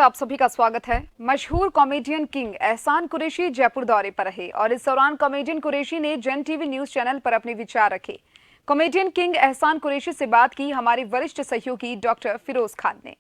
आप सभी का स्वागत है। मशहूर कॉमेडियन किंग एहसान कुरैशी जयपुर दौरे पर रहे और इस दौरान कॉमेडियन कुरैशी ने जन टीवी न्यूज चैनल पर अपने विचार रखे। कॉमेडियन किंग एहसान कुरैशी से बात की हमारे वरिष्ठ सहयोगी डॉक्टर फिरोज खान ने।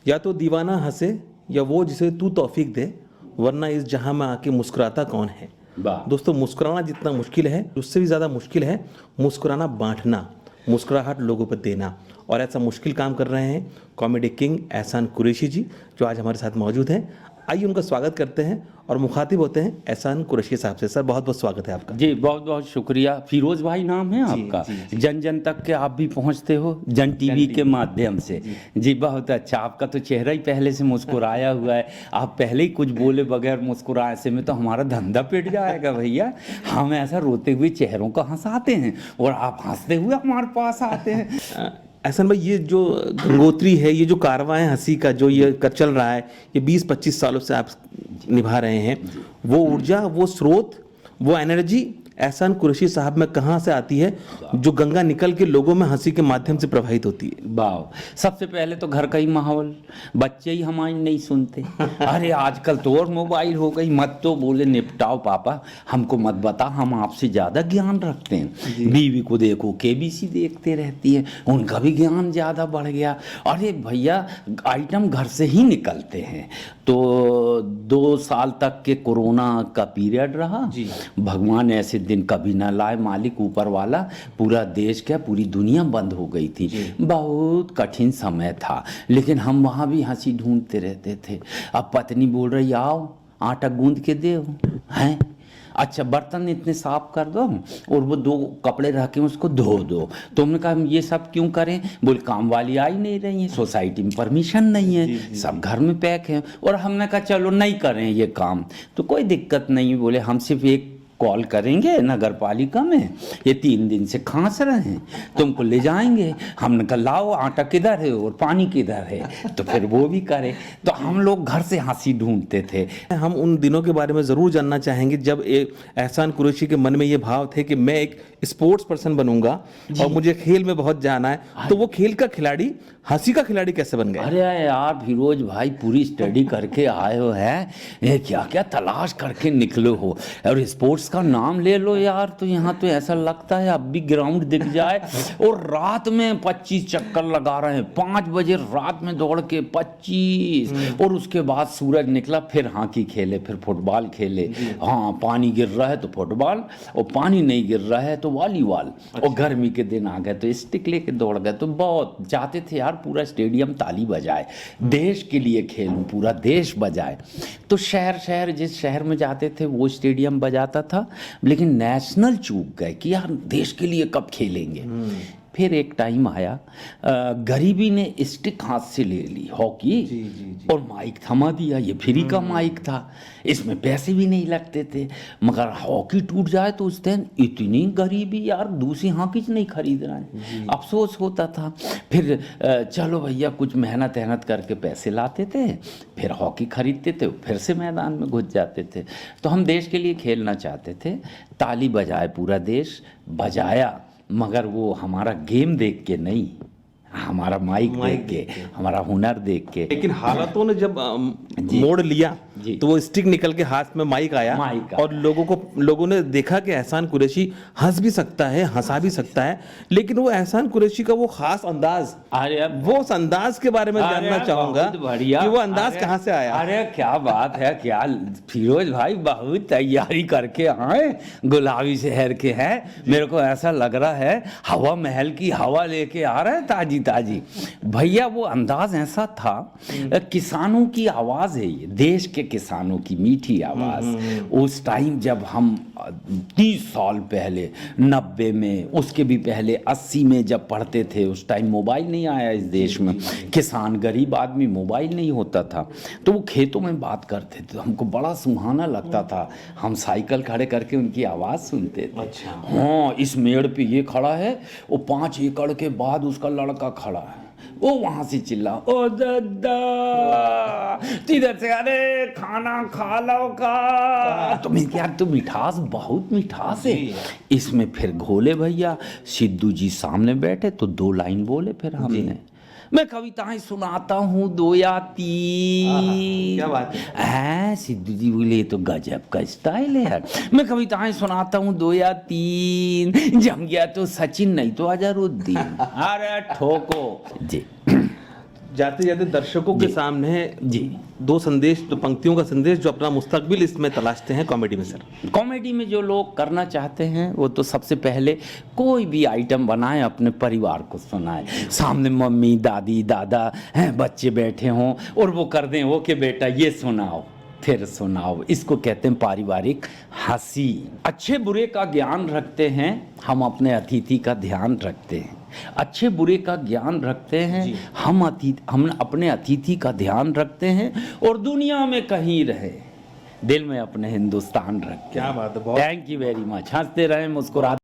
या तो दीवाना हंसे या वो जिसे तू तौफीक दे, वरना इस जहां में आके मुस्कुराता कौन है। दोस्तों, मुस्कुराना जितना मुश्किल है उससे भी ज़्यादा मुश्किल है मुस्कुराना बांटना, मुस्कुराहट लोगों पर देना। और ऐसा मुश्किल काम कर रहे हैं कॉमेडी किंग एहसान कुरैशी जी, जो आज हमारे साथ मौजूद हैं। आइए उनका स्वागत करते हैं और मुखातिब होते हैं एहसान कुरैशी साहब से। सर, बहुत बहुत स्वागत है आपका। जी बहुत बहुत शुक्रिया। फिरोज भाई नाम है आपका। जन जन तक के आप भी पहुंचते हो जन टीवी के माध्यम से। जी बहुत अच्छा। आपका तो चेहरा ही पहले से मुस्कुराया हुआ है। आप पहले ही कुछ बोले बगैर मुस्कुराए से में तो हमारा धंधा पिट जाएगा भैया। हम ऐसा रोते हुए चेहरों को हंसाते हैं और आप हंसते हुए हमारे पास आते हैं। एहसान भाई, ये जो गंगोत्री है, ये जो कारवां है हंसी का जो ये कर चल रहा है, ये 20-25 सालों से आप निभा रहे हैं, वो ऊर्जा, वो स्रोत, वो एनर्जी एहसान कुरैशी साहब में कहाँ से आती है जो गंगा निकल के लोगों में हंसी के माध्यम से प्रवाहित होती है? वाह, सबसे पहले तो घर का ही माहौल। बच्चे ही हमारी नहीं सुनते। अरे आजकल तो और मोबाइल हो गई, मत तो बोले निपटाओ पापा, हमको मत बता, हम आपसे ज़्यादा ज्ञान रखते हैं। बीवी को देखो केबीसी देखते रहती है, उनका भी ज्ञान ज़्यादा बढ़ गया। अरे भैया, आइटम घर से ही निकलते हैं। तो 2 साल तक के कोरोना का पीरियड रहा। भगवान ऐसे दिन कभी ना लाए मालिक ऊपर वाला। पूरा देश क्या पूरी दुनिया बंद हो गई थी। बहुत कठिन समय था, लेकिन हम वहाँ भी हंसी ढूंढते रहते थे। अब पत्नी बोल रही आओ आटा गूंद के दे हैं, अच्छा बर्तन इतने साफ कर दो और वो 2 कपड़े रख के उसको धो दो। तो हमने कहा हम ये सब क्यों करें? बोले काम वाली आ ही नहीं रही है, सोसाइटी में परमिशन नहीं है, सब घर में पैक है। और हमने कहा चलो नहीं करें ये काम, तो कोई दिक्कत नहीं। बोले हम सिर्फ एक कॉल करेंगे नगर पालिका में, ये 3 दिन से खांस रहे हैं, तुमको ले जाएंगे। हमने कहा लाओ आटा किधर है और पानी किधर है, तो फिर वो भी करे। तो हम लोग घर से हंसी ढूंढते थे। हम उन दिनों के बारे में ज़रूर जानना चाहेंगे जब एक एहसान कुरैशी के मन में ये भाव थे कि मैं एक स्पोर्ट्स पर्सन बनूंगा और मुझे खेल में बहुत जाना है। तो वो खेल का खिलाड़ी, हंसी का खिलाड़ी कैसे बन गए? अरे यार फिरोज भाई, पूरी स्टडी करके आए हो हैं, ये क्या क्या तलाश करके निकलो हो। और स्पोर्ट्स का नाम ले लो यार, तो यहाँ तो ऐसा लगता है अब भी ग्राउंड दिख जाए। और रात में 25 चक्कर लगा रहे हैं, 5 बजे रात में दौड़ के 25। और उसके बाद सूरज निकला, फिर हॉकी खेले, फिर फुटबॉल खेले। हाँ, पानी गिर रहा है तो फुटबॉल, और पानी नहीं गिर रहा है तो वॉलीबॉल। और गर्मी के दिन आ गए तो स्टिक लेके दौड़ गए। तो बहुत जाते थे यार, पूरा स्टेडियम ताली बजाए, देश के लिए खेलूं, पूरा देश बजाए। तो शहर शहर जिस शहर में जाते थे वो स्टेडियम बजाता था, लेकिन नेशनल चूक गए कि यार देश के लिए कब खेलेंगे। फिर एक टाइम आया, गरीबी ने स्टिक हाथ से ले ली हॉकी, और माइक थमा दिया। ये फ्री का माइक था, इसमें पैसे भी नहीं लगते थे। मगर हॉकी टूट जाए तो उस दिन इतनी गरीबी यार, दूसरी हॉकी नहीं खरीद रहा है, अफसोस होता था। फिर चलो भैया कुछ मेहनत करके पैसे लाते थे, फिर हॉकी खरीदते थे, फिर से मैदान में घुस जाते थे। तो हम देश के लिए खेलना चाहते थे। ताली बजाए पूरा देश, बजाया, मगर वो हमारा गेम देख के नहीं, हमारा माइक देख के, हमारा हुनर देख के। लेकिन हालातों ने जब मोड़ लिया तो वो स्टिक निकल के हाथ में माइक आया, और लोगों ने देखा कि एहसान कुरैशी हंस भी सकता है, हंसा भी सकता है। लेकिन वो एहसान कुरैशी का वो खास अंदाज, वो उस अंदाज के बारे में जानना चाहूंगा कि वो अंदाज कहाँ से आया। अरे क्या बात है, क्या फिरोज भाई बहुत तैयारी करके आए, गुलाबी शहर के हैं। मेरे को ऐसा लग रहा है हवा महल की हवा लेके आ रहे हैं ताजी ताजी। भैया वो अंदाज ऐसा था, किसानों की आवाज है ये, देश के किसानों की मीठी आवाज। उस टाइम जब हम 30 साल पहले, 90 में, उसके भी पहले 80 में जब पढ़ते थे, उस टाइम मोबाइल नहीं आया इस देश में। किसान गरीब आदमी, मोबाइल नहीं होता था, तो वो खेतों में बात करते थे, तो हमको बड़ा सुहाना लगता था। हम साइकिल खड़े करके उनकी आवाज़ सुनते थे। हाँ, इस मेड़ पे ये खड़ा है, वो 5 एकड़ के बाद उसका लड़का खड़ा है, वो वहां से चिल्ला, ओ दादा इधर से, अरे खाना खा लो का। तो मैं यार, तो मिठास, बहुत मिठास है इसमें। फिर घोले भैया, सिद्धू जी सामने बैठे तो 2 लाइन बोले, फिर हमने मैं कविताएं सुनाता हूँ 2 या 3। क्या बात है। सिद्धू जी बोले ये तो गजब का स्टाइल है यार। मैं कविताएं सुनाता हूँ 2 या 3, जम गया तो सचिन नहीं तो अजहरुद्दीन। अरे ठोको जी। जाते जाते दर्शकों के सामने जी 2 संदेश, 2 पंक्तियों का संदेश जो अपना मुस्तकबिल इसमें तलाशते हैं कॉमेडी में सर। कॉमेडी में जो लोग करना चाहते हैं वो तो सबसे पहले कोई भी आइटम बनाए, अपने परिवार को सुनाए, सामने मम्मी दादी दादा हैं बच्चे बैठे हों और वो कर दें वो कि बेटा ये सुनाओ फिर सुनाओ। इसको कहते हैं पारिवारिक हंसी। अच्छे बुरे का ज्ञान रखते हैं हम, अपने अतिथि का ध्यान रखते हैं। अच्छे बुरे का ज्ञान रखते हैं हम अपने अतिथि का ध्यान रखते हैं, और दुनिया में कहीं रहे दिल में अपने हिंदुस्तान रखते हैं। क्या बात है, बहुत थैंक यू वेरी मच। हंसते रहें, मुस्कुराते